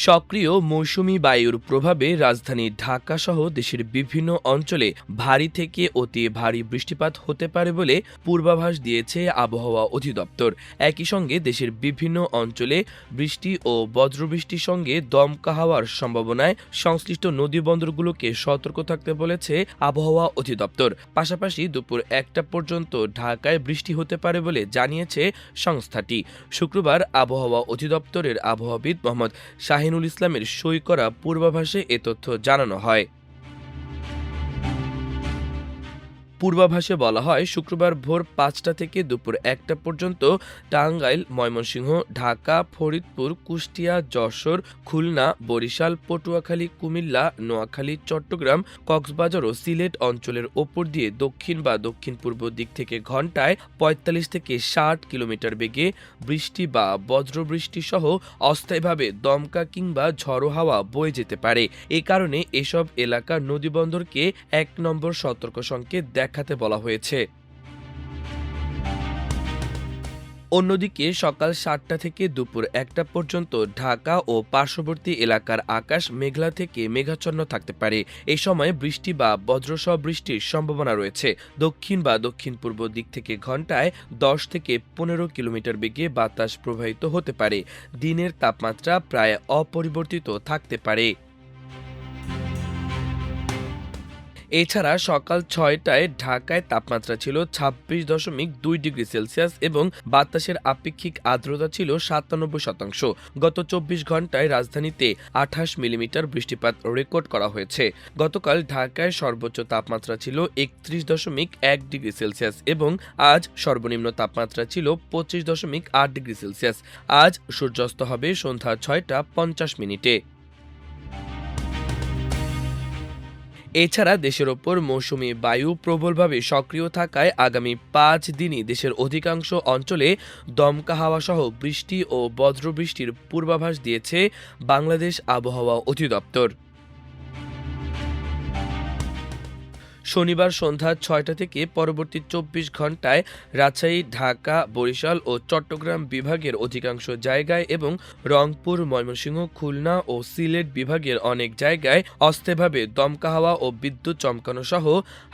সক্রিয় মৌসুমি বায়ুর প্রভাবে রাজধানী ঢাকাসহ দেশের বিভিন্ন অঞ্চলে ভারী থেকে অতি ভারী বৃষ্টিপাত হতে পারে বলে পূর্বাভাস দিয়েছে আবহাওয়া অধিদপ্তর। একই সঙ্গে দেশের বিভিন্ন অঞ্চলে বৃষ্টি ও বজ্রবৃষ্টির সঙ্গে দমকা হাওয়ার সম্ভাবনায় সংশ্লিষ্ট নদীবন্দরগুলোকে সতর্ক থাকতে বলেছে আবহাওয়া অধিদপ্তর। পাশাপাশি দুপুর 1টা পর্যন্ত ঢাকায় বৃষ্টি হতে পারে বলে জানিয়েছে সংস্থাটি। শুক্রবার আবহাওয়া অধিদপ্তরের আবহাওয়াবিদ মোহাম্মদ শাহিনুল ইসলামের সই করা পূর্বাভাসে এ তথ্য জানানো হয়। পূর্বাভাসে বলা হয়, শুক্রবার ভোর 5টা থেকে দুপুর 1টা পর্যন্ত টাঙ্গাইল, ময়মনসিংহ, ঢাকা, ফরিদপুর, কুষ্টিয়া, যশোর, খুলনা, বরিশাল, পটুয়াখালী, কুমিল্লা, নোয়াখালী, চট্টগ্রাম, কক্সবাজার ও সিলেট অঞ্চলের ওপর দিয়ে দক্ষিণ বা দক্ষিণ-পূর্ব দিক থেকে ঘন্টায় 45 থেকে 60 কিলোমিটার বেগে বৃষ্টি বা বজ্রবৃষ্টি সহ অস্থায়ীভাবে দমকা কিংবা ঝড়ো হাওয়া বয়ে যেতে পারে। এ কারণে এসব এলাকার নদীবন্দরকে 1 নম্বর সতর্ক সংকেত দেখাতে বলা হয়েছে। অন্যদিকে সকাল 7টা থেকে দুপুর 1টা পর্যন্ত ঢাকা ও পার্শ্ববর্তী এলাকার আকাশ মেঘলা থেকে মেঘাচ্ছন্ন থাকতে পারে। এই সময় বৃষ্টি বা বজ্রসহ বৃষ্টির সম্ভাবনা রয়েছে। দক্ষিণ বা দক্ষিণ-পূর্ব দিক থেকে ঘন্টায় 10 থেকে 15 কিলোমিটার বেগে বাতাস প্রবাহিত হতে পারে। দিনের তাপমাত্রা প্রায় অপরিবর্তিত থাকতে পারে। এছাড়া সকাল 6টায় ঢাকায় তাপমাত্রা ছিল 26.2 ডিগ্রি সেলসিয়াস এবং বাতাসের আপেক্ষিক আর্দ্রতা ছিল 97%। গত 24 ঘন্টায় রাজধানীতে 28 মিলিমিটার বৃষ্টিপাত রেকর্ড করা হয়েছে। গতকাল ঢাকায় সর্বোচ্চ তাপমাত্রা ছিল 31.1 ডিগ্রি সেলসিয়াস এবং আজ সর্বনিম্ন তাপমাত্রা ছিল 25.8 ডিগ্রি সেলসিয়াস। আজ সূর্যাস্ত হবে সন্ধ্যা 6টা 50 মিনিটে। এছাড়া দেশের ওপর মৌসুমি বায়ু প্রবলভাবে সক্রিয় থাকায় আগামী 5 দিনই দেশের অধিকাংশ অঞ্চলে দমকা হাওয়া সহ বৃষ্টি ও বজ্রবৃষ্টির পূর্বাভাস দিয়েছে বাংলাদেশ আবহাওয়া অধিদপ্তর। শনিবার সন্ধ্যা 6টা থেকে পরবর্তী 24 ঘন্টায় রাজশাহী, ঢাকা, বরিশাল ও চট্টগ্রাম বিভাগের অধিকাংশ জায়গায় এবং রংপুর, ময়মনসিংহ, খুলনা ও সিলেট বিভাগের অনেক জায়গায় অস্থায়ীভাবে দমকা হাওয়া ও বিদ্যুৎ চমকানো সহ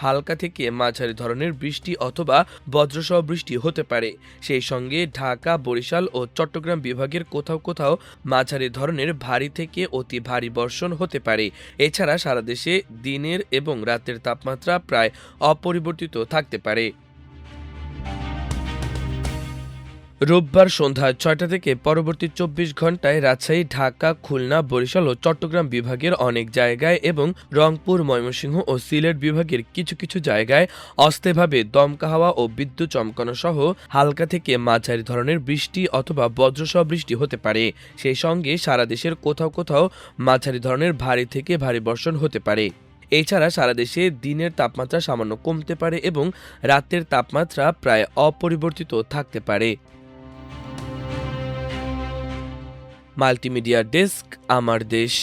হালকা থেকে মাঝারি ধরনের বৃষ্টি অথবা বজ্রসহ বৃষ্টি হতে পারে। সেই সঙ্গে ঢাকা, বরিশাল ও চট্টগ্রাম বিভাগের কোথাও কোথাও মাঝারি ধরনের ভারী থেকে অতি ভারী বর্ষণ হতে পারে। এছাড়া সারা দেশে দিনের এবং রাতের তাপমাত্রা প্রায় অপরিবর্তিত থাকতে পারে। রোববার সন্ধ্যা 6টা থেকে পরবর্তী 24 ঘন্টায় রাজশাহী, ঢাকা, খুলনা, বরিশাল ও চট্টগ্রাম বিভাগের অনেক জায়গায় এবং রংপুর, ময়মনসিংহ ও সিলেট বিভাগের কিছু কিছু জায়গায় অস্থায়ীভাবে দমকা হাওয়া ও বিদ্যুৎ চমকানো সহ হালকা থেকে মাঝারি ধরনের বৃষ্টি অথবা বজ্রসহ বৃষ্টি হতে পারে। সেই সঙ্গে সারা দেশের কোথাও কোথাও মাঝারি ধরনের ভারী থেকে ভারী বর্ষণ হতে পারে। এছাড়া সারা দেশে দিনের তাপমাত্রা সামান্য কমতে পারে এবং রাতের তাপমাত্রা প্রায় অপরিবর্তিত থাকতে পারে। মাল্টিমিডিয়া ডেস্ক, আমার দেশ।